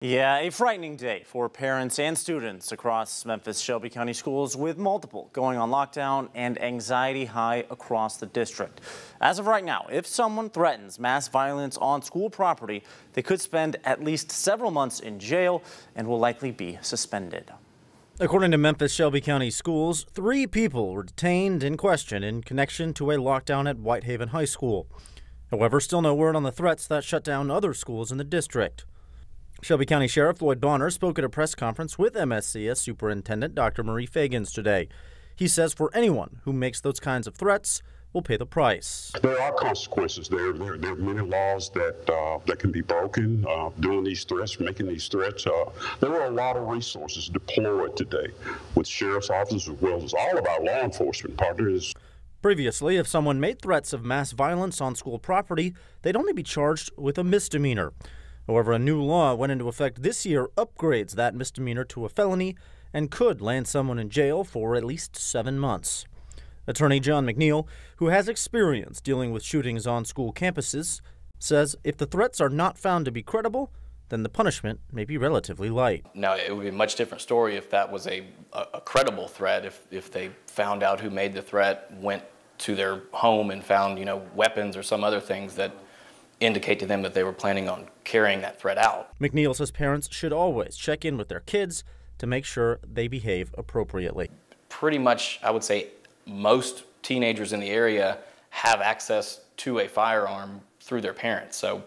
Yeah, a frightening day for parents and students across Memphis Shelby County schools, with multiple going on lockdown and anxiety high across the district. As of right now, if someone threatens mass violence on school property, they could spend at least several months in jail and will likely be suspended. According to Memphis Shelby County schools, 3 people were detained and questioned in connection to a lockdown at Whitehaven High School. However, still no word on the threats that shut down other schools in the district. Shelby County Sheriff Lloyd Bonner spoke at a press conference with MSCS Superintendent Dr. Marie Fagans today. He says for anyone who makes those kinds of threats will pay the price. There are consequences. There are many laws that can be broken doing these threats, making these threats. There were a lot of resources deployed today with sheriff's offices as well as all of our law enforcement partners. Previously, if someone made threats of mass violence on school property, they'd only be charged with a misdemeanor. However, a new law went into effect this year upgrades that misdemeanor to a felony and could land someone in jail for at least 7 months. Attorney John McNeil, who has experience dealing with shootings on school campuses, says if the threats are not found to be credible, then the punishment may be relatively light. Now, it would be a much different story if that was a credible threat, if they found out who made the threat, went to their home and found, weapons or some other things that indicate to them that they were planning on carrying that threat out. McNeil says parents should always check in with their kids to make sure they behave appropriately. Pretty much, I would say, most teenagers in the area have access to a firearm through their parents. So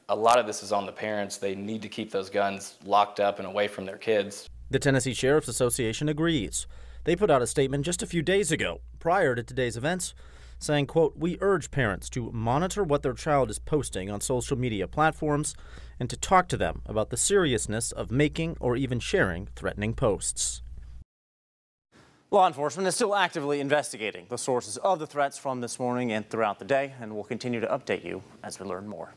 a lot of this is on the parents. They need to keep those guns locked up and away from their kids. The Tennessee Sheriff's Association agrees. They put out a statement just a few days ago, prior to today's events, saying, quote, "We urge parents to monitor what their child is posting on social media platforms and to talk to them about the seriousness of making or even sharing threatening posts." Law enforcement is still actively investigating the sources of the threats from this morning and throughout the day, and we'll continue to update you as we learn more.